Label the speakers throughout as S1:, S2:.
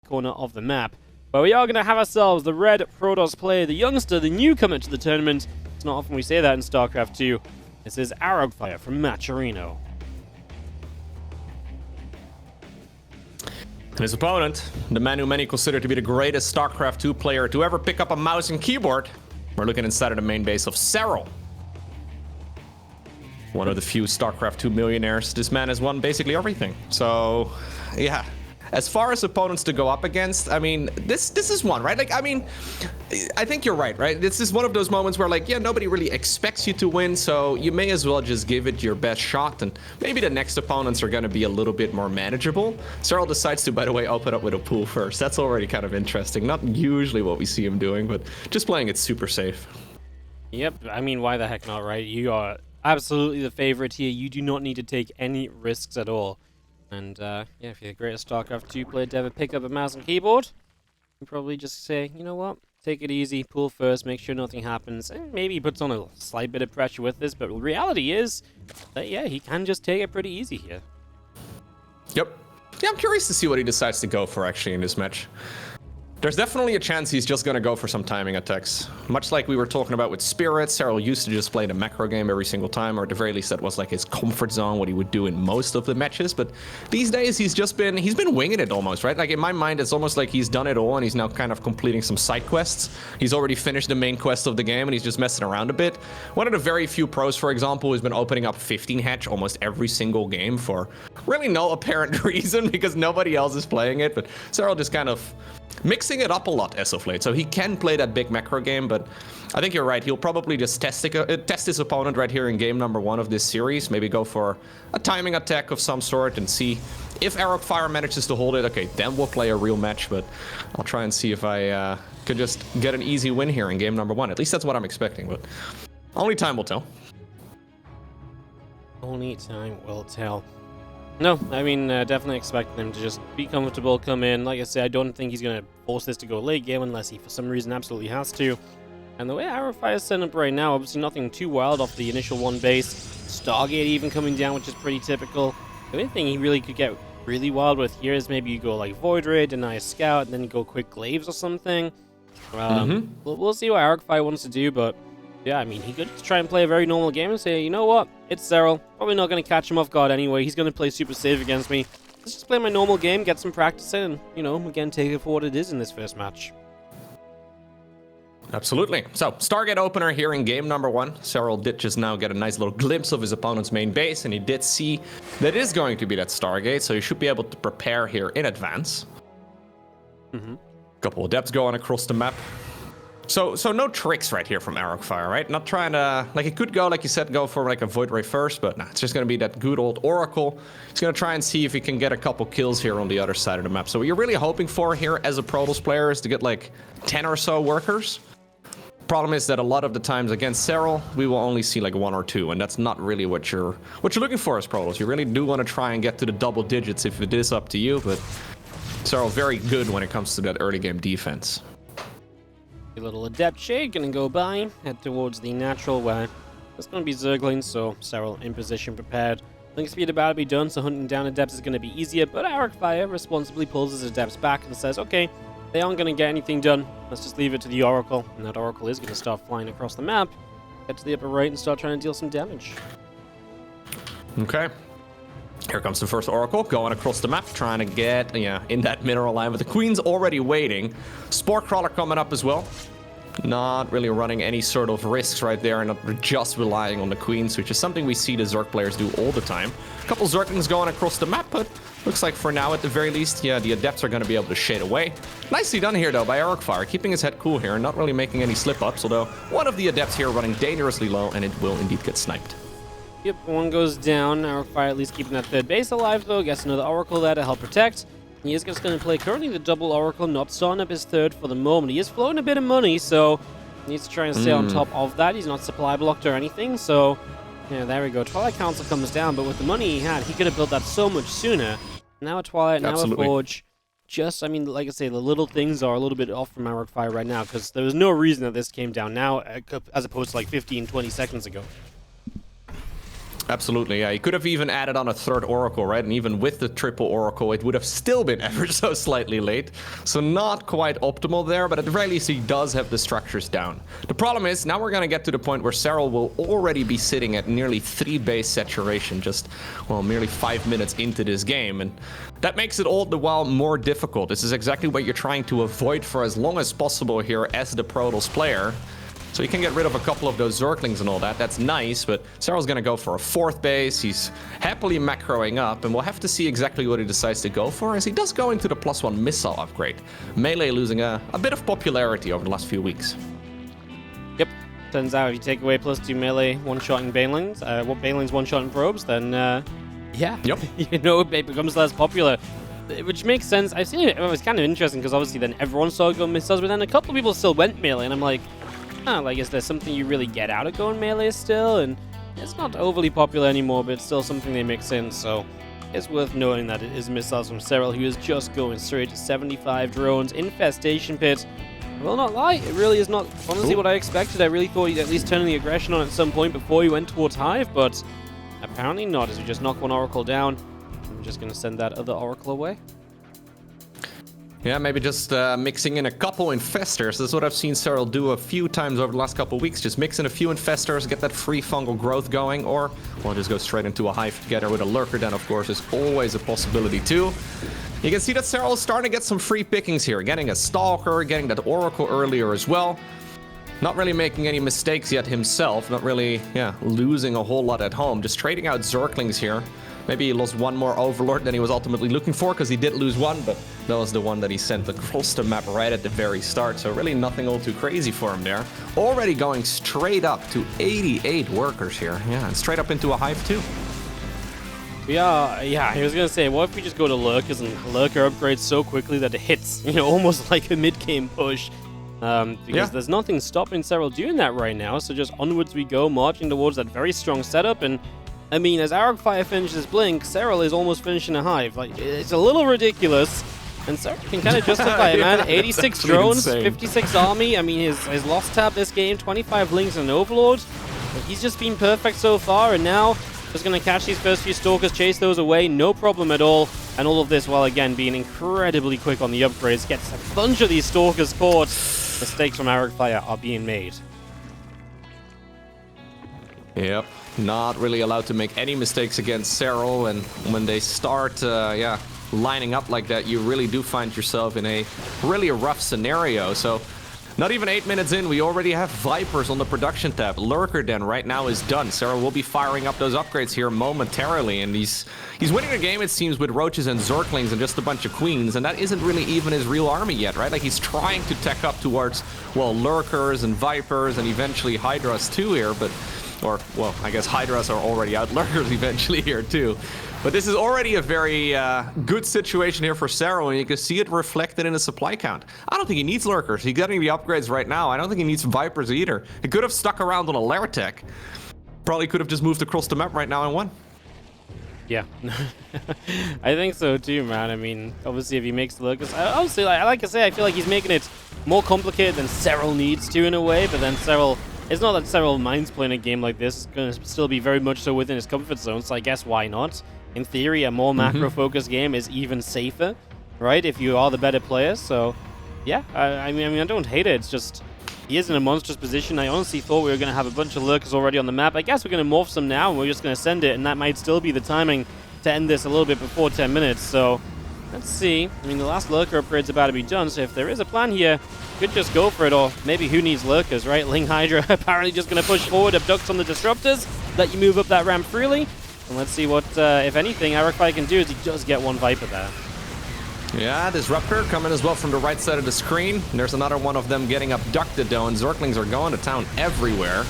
S1: corner of the map, where we are going to have ourselves the red Protoss player, the youngster, the newcomer to the tournament. It's not often we say that in StarCraft 2. This is Arrogfire from Macherino.
S2: And his opponent, the man who many consider to be the greatest StarCraft 2 player to ever pick up a mouse and keyboard. We're looking inside of the main base of Serral. One of the few StarCraft 2 millionaires. This man has won basically everything. So, yeah. As far as opponents to go up against, I mean, this is one, right? Like, I mean, I think you're right? This is one of those moments where, like, yeah, nobody really expects you to win, so you may as well just give it your best shot, and maybe the next opponents are going to be a little bit more manageable. Serral decides to, by the way, open up with a pool first. That's already kind of interesting. Not usually what we see him doing, but just playing it super safe.
S1: Yep, I mean, why the heck not, right? You are absolutely the favorite here. You do not need to take any risks at all. And, yeah, if you're the greatest StarCraft 2 player to ever pick up a mouse and keyboard, you probably just say, you know what, take it easy, pull first, make sure nothing happens, and maybe he puts on a slight bit of pressure with this, but the reality is that, yeah, he can just take it pretty easy here.
S2: Yep. Yeah, I'm curious to see what he decides to go for, actually, in this match. There's definitely a chance he's just going to go for some timing attacks. Much like we were talking about with Spirit, Serral used to just play the macro game every single time, or at the very least that was like his comfort zone, what he would do in most of the matches. But these days he's been winging it almost, right? Like in my mind it's almost like he's done it all and he's now kind of completing some side quests. He's already finished the main quest of the game and he's just messing around a bit. One of the very few pros, for example, who's been opening up 15 hatch almost every single game for really no apparent reason because nobody else is playing it. But Serral just kind of mixing it up a lot as of late, so he can play that big macro game, but I think you're right. He'll probably just test his opponent right here in game number 1 of this series. Maybe go for a timing attack of some sort and see if Arrogfire manages to hold it. Okay, then we'll play a real match, but I'll try and see if I could just get an easy win here in game number 1. At least that's what I'm expecting, but only time will tell.
S1: Only time will tell. No, I mean, definitely expecting him to just be comfortable, come in. Like I said, I don't think he's going to force this to go late game unless he, for some reason, absolutely has to. And the way Arrogfire is set up right now, obviously nothing too wild off the initial one base. Stargate even coming down, which is pretty typical. The only thing he really could get really wild with here is maybe you go like Void Ray, deny a scout, and then you go quick glaives or something. We'll see what Arrogfire wants to do, but yeah, I mean, he could try and play a very normal game and say, you know what, it's Serral. Probably not going to catch him off guard anyway. He's going to play super safe against me. Let's just play my normal game, get some practice in, and, you know, again, take it for what it is in this first match.
S2: Absolutely. So, Stargate opener here in game number 1. Serral did just now get a nice little glimpse of his opponent's main base, and he did see that it is going to be that Stargate, so he should be able to prepare here in advance. Couple of depths going across the map. So no tricks right here from Arrogfire, right? Not trying to, like, he could go, like you said, go for like a Void Ray first, but nah, it's just going to be that good old Oracle. He's going to try and see if he can get a couple kills here on the other side of the map. So what you're really hoping for here as a Protoss player is to get like 10 or so workers. Problem is that a lot of the times against Serral, we will only see like 1 or 2, and that's not really what you're looking for as Protoss. You really do want to try and get to the double digits if it is up to you, but Serral very good when it comes to that early game defense.
S1: A little Adept Shade gonna go by, head towards the natural where there's gonna be Zerglings, so Serral in position prepared. Link speed about to be done, so hunting down Adepts is gonna be easier, but Arrogfire responsibly pulls his Adepts back and says, okay, they aren't gonna get anything done, let's just leave it to the Oracle, and that Oracle is gonna start flying across the map, get to the upper right and start trying to deal some damage.
S2: Okay. Here comes the first Oracle, going across the map, trying to get, in that mineral line, but the Queen's already waiting. Spore Crawler coming up as well. Not really running any sort of risks right there, and not just relying on the Queens, which is something we see the Zerg players do all the time. A couple Zerglings going across the map, but looks like for now, at the very least, yeah, the Adepts are going to be able to shade away. Nicely done here, though, by Arrogfire, keeping his head cool here, and not really making any slip-ups, although one of the Adepts here running dangerously low, and it will indeed get sniped.
S1: Yep, one goes down. Arrogfire at least keeping that third base alive, though. Gets another Oracle there to help protect. He is just going to play currently the double Oracle, not starting up his third for the moment. He is floating a bit of money, so he needs to try and stay on top of that. He's not supply blocked or anything, so yeah, there we go. Twilight Council comes down, but with the money he had, he could have built that so much sooner. Now a Twilight, now a Forge. Just, I mean, like I say, the little things are a little bit off from Arrogfire right now, because there was no reason that this came down now, as opposed to like 15, 20 seconds ago.
S2: Absolutely, yeah. He could have even added on a third Oracle, right? And even with the triple Oracle, it would have still been ever so slightly late. So not quite optimal there, but at the very least, he does have the structures down. The problem is, now we're going to get to the point where Serral will already be sitting at nearly 3 base saturation, just, well, merely 5 minutes into this game. And that makes it all the while more difficult. This is exactly what you're trying to avoid for as long as possible here as the Protoss player. So you can get rid of a couple of those Zerglings and all that. That's nice, but Serral's going to go for a 4th base. He's happily macroing up, and we'll have to see exactly what he decides to go for, as he does go into the +1 missile upgrade. Melee losing a bit of popularity over the last few weeks.
S1: Yep. Turns out if you take away +2 melee one-shotting Banelings, Banelings one-shotting probes, then, yeah.
S2: Yep.
S1: You know, it becomes less popular. Which makes sense. I've seen it. It was kind of interesting, because obviously then everyone started going missiles, but then a couple of people still went melee, and I'm like, like, is there something you really get out of going melee still? And it's not overly popular anymore, but it's still something they mix in, so it's worth noting that it is missiles from Serral, who is just going straight to 75 drones, infestation pit. I will not lie, it really is not honestly what I expected. I really thought he'd at least turn the aggression on at some point before he went towards Hive, but apparently not, as we just knock one Oracle down. I'm just going to send that other Oracle away.
S2: Yeah, maybe just mixing in a couple infestors. This is what I've seen Serral do a few times over the last couple of weeks. Just mix in a few infestors, get that free fungal growth going, or we'll just go straight into a hive together with a lurker. Then, of course, is always a possibility too. You can see that Serral is starting to get some free pickings here, getting a stalker, getting that oracle earlier as well. Not really making any mistakes yet himself. Not really, losing a whole lot at home. Just trading out Zerglings here. Maybe he lost one more Overlord than he was ultimately looking for, because he did lose one, but that was the one that he sent across the map right at the very start, so really nothing all too crazy for him there. Already going straight up to 88 workers here, and straight up into a hive too.
S1: Yeah, I was gonna say, what if we just go to Lurkers and Lurker upgrades so quickly that it hits, almost like a mid-game push? Because there's nothing stopping Serral doing that right now, so just onwards we go, marching towards that very strong setup, and I mean, as Arrogfire finishes Blink, Serral is almost finishing a hive. Like, it's a little ridiculous, and Serral can kind of justify it, man. 86 drones, insane. 56 army. I mean, his lost tab this game, 25 links and an overlord. But he's just been perfect so far, and now just going to catch these first few stalkers, chase those away, no problem at all. And all of this while, again, being incredibly quick on the upgrades. Gets a bunch of these stalkers caught. Mistakes from Arrogfire are being made.
S2: Yep. Not really allowed to make any mistakes against Serral, and when they start, lining up like that, you really do find yourself in a really rough scenario. So, not even 8 minutes in, we already have Vipers on the production tab. Lurker Den right now is done. Serral will be firing up those upgrades here momentarily, and he's winning the game, it seems, with Roaches and Zerglings and just a bunch of Queens, and that isn't really even his real army yet, right? Like, he's trying to tech up towards, well, Lurkers and Vipers and eventually Hydras too here, but well, I guess Hydras are already out, Lurkers eventually here too. But this is already a very good situation here for Serral, and you can see it reflected in the supply count. I don't think he needs Lurkers. He's getting the upgrades right now. I don't think he needs Vipers either. He could have stuck around on a Lair tech. Probably could have just moved across the map right now and won.
S1: Yeah, I think so too, man. I mean, obviously, if he makes the Lurkers, obviously, like I say, I feel like he's making it more complicated than Serral needs to in a way, but then Serral... It's not that Serral minds playing a game like this. It's going to still be very much so within his comfort zone, so I guess why not? In theory, a more macro-focused game is even safer, right? If you are the better player, so... Yeah, I mean, I don't hate it. It's just... He is in a monstrous position. I honestly thought we were going to have a bunch of Lurkers already on the map. I guess we're going to morph some now, and we're just going to send it, and that might still be the timing to end this a little bit before 10 minutes, so... Let's see. I mean, the last Lurker upgrade's about to be done, so if there is a plan here, could just go for it, or maybe who needs Lurkers, right? Ling Hydra apparently just going to push forward, abducts on the Disruptors, let you move up that ramp freely, and let's see what, if anything, Arrogfire can do, is he does get one Viper there.
S2: Yeah, Disruptor coming as well from the right side of the screen. There's another one of them getting abducted, though, and Zerglings are going to town everywhere.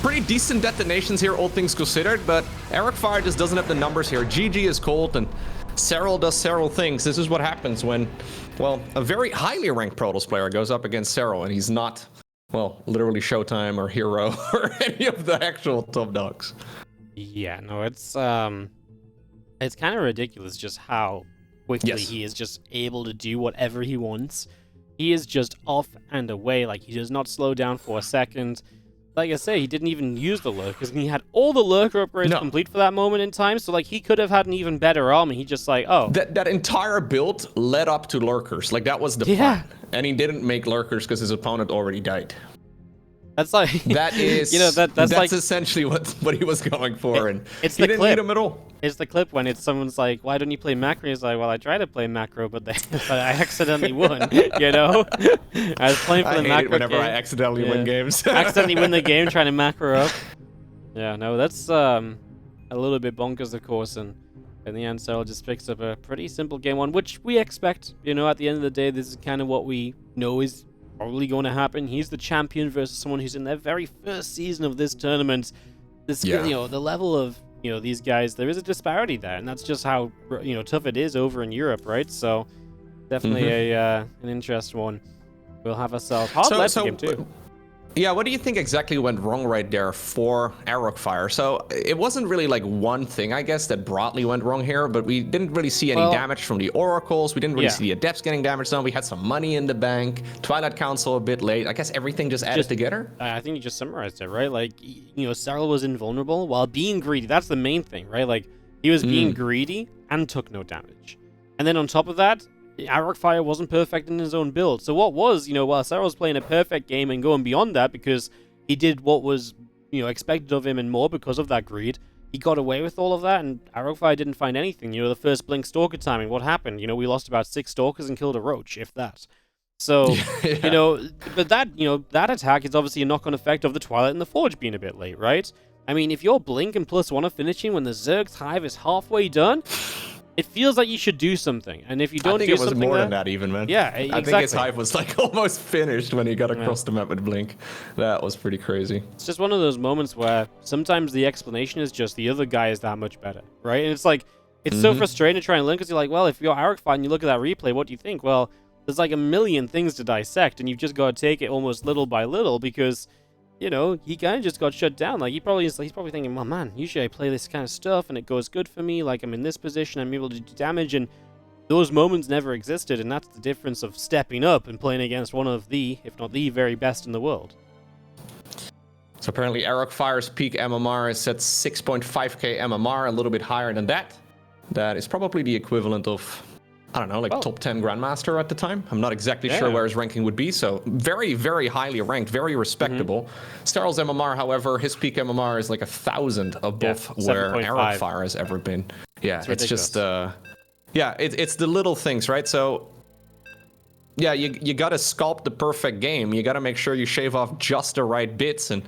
S2: Pretty decent detonations here, all things considered, but Arrogfire just doesn't have the numbers here. GG is cold, and Serral does Serral things. This is what happens when, well, a very highly ranked Protoss player goes up against Serral, and he's not, well, literally Showtime or Hero or any of the actual top dogs.
S1: Yeah, no, it's kind of ridiculous just how quickly he is just able to do whatever he wants. He is just off and away, like he does not slow down for a second. like I say, he didn't even use the lurkers, and he had all the lurker upgrades complete for that moment in time. So like he could have had an even better army. He just like, oh,
S2: that entire build led up to lurkers. Like that was the plan, and he didn't make lurkers because his opponent already died.
S1: That's like
S2: that is, that's like essentially what he was going for, and
S1: it's
S2: he
S1: the
S2: didn't
S1: clip.
S2: need him at all.
S1: It's the clip when it's someone's like, "Why don't you play macro?" He's like, "Well, I tried to play macro, but I accidentally won." You know, I was playing for the macro. I hate it
S2: whenever I accidentally win games.
S1: Accidentally win the game trying to macro up. Yeah, no, that's a little bit bonkers, of course, and in the end, Serral just picks up a pretty simple game one, which we expect. You know, at the end of the day, this is kind of what we know is probably going to happen. He's the champion versus someone who's in their very first season of this tournament. This, you know, the level of, you know, these guys, there is a disparity there, and that's just how, you know, tough it is over in Europe, right? So definitely an interesting one. We'll have ourselves hard game too.
S2: Yeah, what do you think exactly went wrong right there for Arrogfire? So it wasn't really like one thing, I guess, that broadly went wrong here, but we didn't really see any damage from the Oracles. We didn't really see the Adepts getting damaged done. We had some money in the bank. Twilight Council a bit late. I guess everything just added together.
S1: I think you just summarized it, right? Like, you know, Serral was invulnerable while being greedy. That's the main thing, right? Like, he was being greedy and took no damage. And then on top of that, Arrogfire wasn't perfect in his own build. So what was, you know, while Serral was playing a perfect game and going beyond that because he did what was, you know, expected of him and more because of that greed, he got away with all of that, and Arrogfire didn't find anything. You know, the first Blink Stalker timing, what happened? You know, we lost about 6 Stalkers and killed a Roach, if that. So, you know, but that, you know, that attack is obviously a knock-on effect of the Twilight and the Forge being a bit late, right? I mean, if you're Blink and +1 are finishing when the Zerg's Hive is halfway done, it feels like you should do something, and if you don't do something, I think
S2: it was more than that even, man.
S1: Yeah, exactly.
S2: I think his Hive was like almost finished when he got across the map with Blink. That was pretty crazy.
S1: It's just one of those moments where sometimes the explanation is just the other guy is that much better, right? And it's like, it's so frustrating to try and learn because you're like, well, if you're Arrogfire and you look at that replay, what do you think? Well, there's like a million things to dissect, and you've just got to take it almost little by little because, you know, he kind of just got shut down. Like, he's probably thinking, well, man, usually I play this kind of stuff and it goes good for me. Like, I'm in this position, I'm able to do damage, and those moments never existed, and that's the difference of stepping up and playing against one of the, if not the very best in the world.
S2: So apparently Arrogfire's peak MMR is at 6.5k MMR, a little bit higher than that. That is probably the equivalent of, I don't know, like top 10 Grandmaster at the time. I'm not exactly sure where his ranking would be, so very, very highly ranked, very respectable. Serral's MMR, however, his peak MMR is like 1,000 above where Arrogfire has ever been. Yeah, it's just, it's the little things, right? So, yeah, you gotta sculpt the perfect game. You gotta make sure you shave off just the right bits, and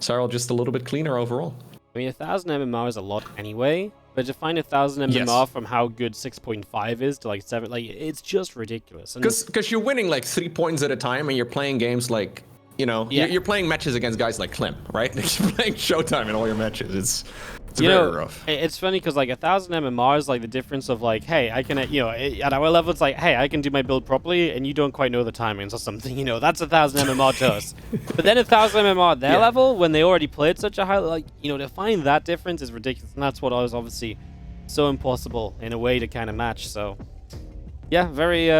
S2: Serral just a little bit cleaner overall.
S1: I mean, 1,000 MMR is a lot anyway. But to find 1,000 MMR from how good 6.5 is to like 7, like it's just ridiculous.
S2: Because you're winning like 3 points at a time, and you're playing games like, you know, you're playing matches against guys like Clem, right? You're playing Showtime in all your matches. It's very rough. It's
S1: funny because like 1,000 MMR is like the difference of like, hey, I can, you know, at our level it's like, hey, I can do my build properly, and you don't quite know the timings or something. You know, that's 1,000 MMR to us. But then 1,000 MMR at their level, when they already played such a high, like, you know, to find that difference is ridiculous, and that's what was obviously so impossible in a way to kind of match. So yeah, very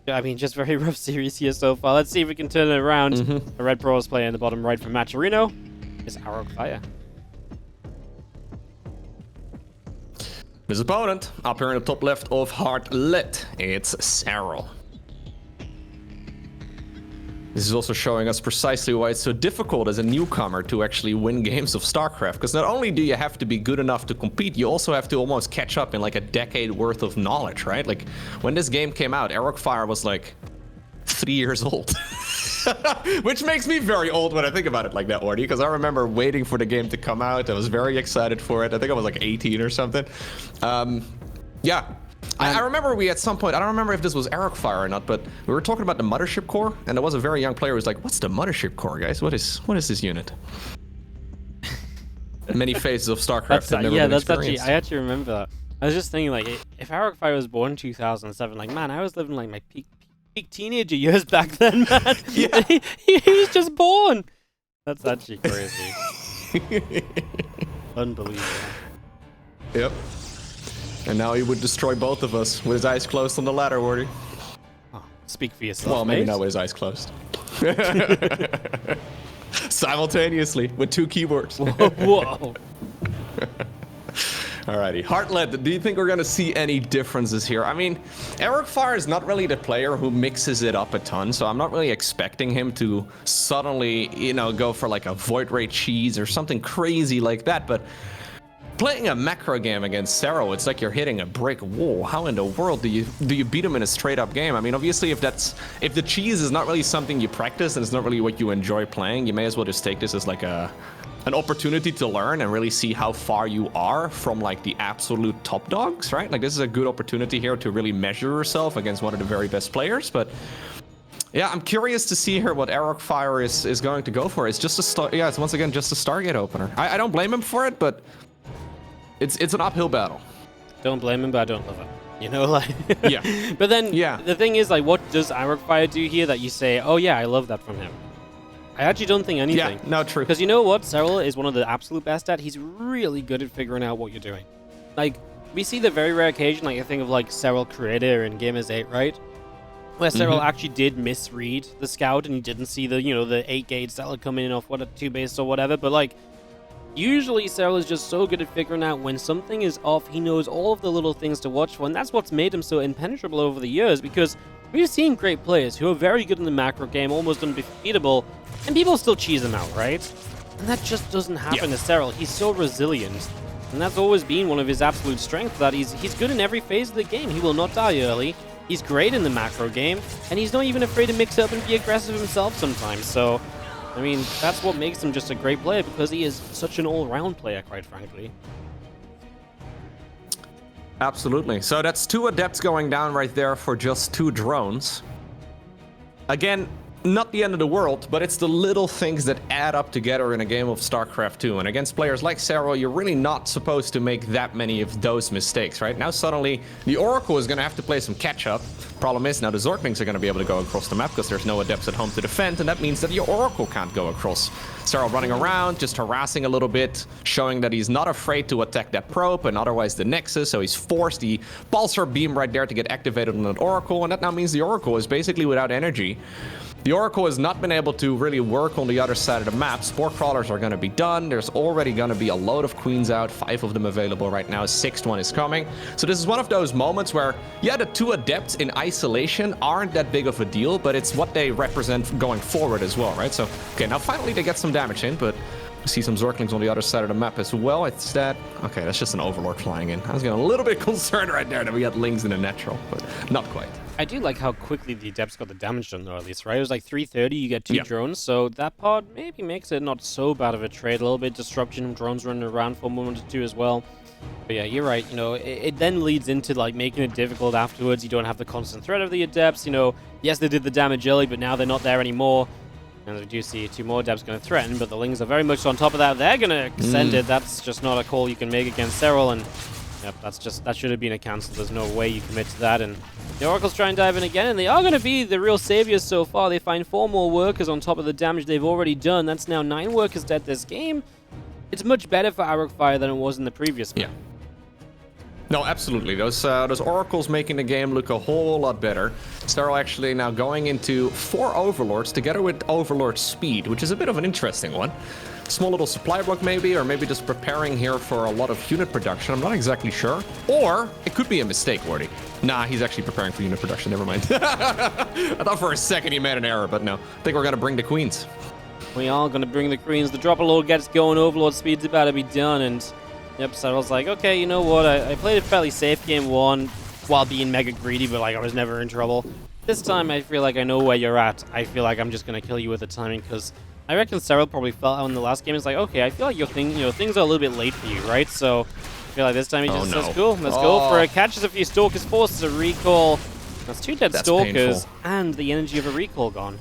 S1: I mean, just very rough series here so far. Let's see if we can turn it around. The Red Pros player in the bottom right from Matcherino is Arrogfire.
S2: His opponent, up here in the top left of Hard Lit, it's Serral. This is also showing us precisely why it's so difficult as a newcomer to actually win games of StarCraft. Because not only do you have to be good enough to compete, you also have to almost catch up in like a decade worth of knowledge, right? Like when this game came out, Arrogfire was like 3 years old. Which makes me very old when I think about it like that, Ordy, because I remember waiting for the game to come out. I was very excited for it. I think I was like 18 or something. Yeah. I remember we at some point, I don't remember if this was Arrogfire or not, but we were talking about the Mothership Core, and there was a very young player who was like, what's the Mothership Core, guys? What is this unit? Many phases of StarCraft have never been experienced.
S1: I actually remember that. I was just thinking, like, if Arrogfire was born in 2007, like, man, I was living like my peak teenager years back then, man.
S2: Yeah.
S1: he was just born. That's actually crazy. Unbelievable.
S2: Yep. And now he would destroy both of us with his eyes closed on the ladder, Wardy.
S1: Oh, speak for yourself.
S2: Well, maybe not with his eyes closed. Simultaneously with 2 keyboards.
S1: Whoa.
S2: Alrighty, Heartlet, do you think we're going to see any differences here? I mean, Arrogfire is not really the player who mixes it up a ton, so I'm not really expecting him to suddenly, you know, go for like a Void Ray cheese or something crazy like that, but playing a macro game against Serral, it's like you're hitting a brick wall. How in the world do you beat him in a straight up game? I mean, obviously, if the cheese is not really something you practice and it's not really what you enjoy playing, you may as well just take this as like an opportunity to learn and really see how far you are from like the absolute top dogs, right? Like this is a good opportunity here to really measure yourself against one of the very best players. But yeah, I'm curious to see here what Arrogfire is going to go for. It's just it's once again just a Stargate opener. I don't blame him for it, but it's an uphill battle.
S1: Don't blame him, but I don't love it. You know, like
S2: yeah.
S1: But then the thing is, like, what does Arrogfire do here that you say, oh yeah, I love that from him? I actually don't think anything.
S2: Yeah, no, true.
S1: Because you know what? Serral is one of the absolute best at. He's really good at figuring out what you're doing. Like, we see the very rare occasion, like I think of like Serral Creator in Gamers 8, right? Where Serral actually did misread the scout and he didn't see the, you know, the 8 gates that would come in off what a 2 base or whatever. But like, usually Serral is just so good at figuring out when something is off. He knows all of the little things to watch for, and that's what's made him so impenetrable over the years, because we've seen great players who are very good in the macro game, almost undefeatable, and people still cheese him out, right? And that just doesn't happen to Serral. He's so resilient, and that's always been one of his absolute strengths, that he's good in every phase of the game. He will not die early. He's great in the macro game, and he's not even afraid to mix up and be aggressive himself sometimes. So, I mean, that's what makes him just a great player, because he is such an all-round player, quite frankly.
S2: Absolutely. So that's 2 adepts going down right there for just 2 drones. Again, not the end of the world, but it's the little things that add up together in a game of StarCraft 2. And against players like Serral, you're really not supposed to make that many of those mistakes, right? Now suddenly, the Oracle is going to have to play some catch-up. Problem is, now the Zorklings are going to be able to go across the map because there's no adepts at home to defend, and that means that the Oracle can't go across. Serral running around, just harassing a little bit, showing that he's not afraid to attack that probe and otherwise the Nexus, so he's forced the Pulsar Beam right there to get activated on that Oracle, and that now means the Oracle is basically without energy. The Oracle has not been able to really work on the other side of the map. Spore Crawlers are going to be done. There's already going to be a load of Queens out, 5 of them available right now. 6th one is coming. So this is one of those moments where, yeah, the 2 adepts in isolation aren't that big of a deal, but it's what they represent going forward as well, right? So, okay, now finally they get some damage in, but we see some Zorklings on the other side of the map as well. It's that, okay, that's just an Overlord flying in. I was getting a little bit concerned right there that we got Lings in the natural, but not quite.
S1: I do like how quickly the adepts got the damage done, though, at least, right? It was like 330, you get 2 drones, so that part maybe makes it not so bad of a trade. A little bit of disruption, drones running around for a moment or 2 as well. But yeah, you're right, you know, it then leads into, like, making it difficult afterwards. You don't have the constant threat of the adepts, you know. Yes, they did the damage early, but now they're not there anymore. And we do see 2 more adepts going to threaten, but the Lings are very much on top of that. They're going to send it. That's just not a call you can make against Serral, and yep, that should have been a cancel. There's no way you commit to that, and the Oracles try and dive in again, and they are going to be the real saviors so far. They find 4 more workers on top of the damage they've already done. That's now 9 workers dead this game. It's much better for Arrogfire than it was in the previous game.
S2: Yeah. No, absolutely. Those Oracles making the game look a whole lot better. Serral actually now going into 4 Overlords together with Overlord Speed, which is a bit of an interesting one. Small little supply block maybe, or maybe just preparing here for a lot of unit production. I'm not exactly sure. Or it could be a mistake, Wardy. Nah, he's actually preparing for unit production. Never mind. I thought for a second he made an error, but no. I think we're going to bring the Queens.
S1: We are going to bring the Queens. The drop load gets going. Overlord Speed's about to be done, and yep, so I was like, okay, you know what? I played a fairly safe game 1 while being mega greedy, but like I was never in trouble. This time I feel like I know where you're at. I feel like I'm just going to kill you with the timing, because I reckon Serral probably felt out in the last game. It's like, okay, I feel like things are a little bit late for you, right? So I feel like this time he just says, cool, let's go for it. Catches a few Stalkers, forces a recall. That's 2 dead Stalkers, painful. And the energy of a recall gone.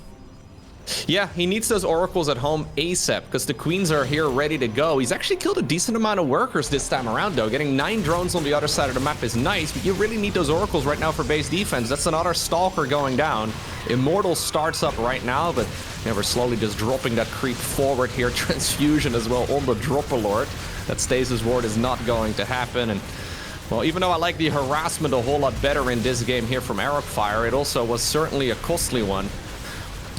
S2: Yeah, he needs those Oracles at home ASAP, because the Queens are here ready to go. He's actually killed a decent amount of workers this time around, though. Getting 9 drones on the other side of the map is nice, but you really need those Oracles right now for base defense. That's another Stalker going down. Immortal starts up right now, but we're slowly just dropping that creep forward here. Transfusion as well on the Dropper Lord. That Stasis Ward is not going to happen, and well, even though I like the harassment a whole lot better in this game here from Arrogfire, it also was certainly a costly one.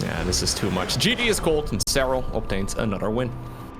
S2: Yeah, this is too much. GG is cold, and Serral obtains another win.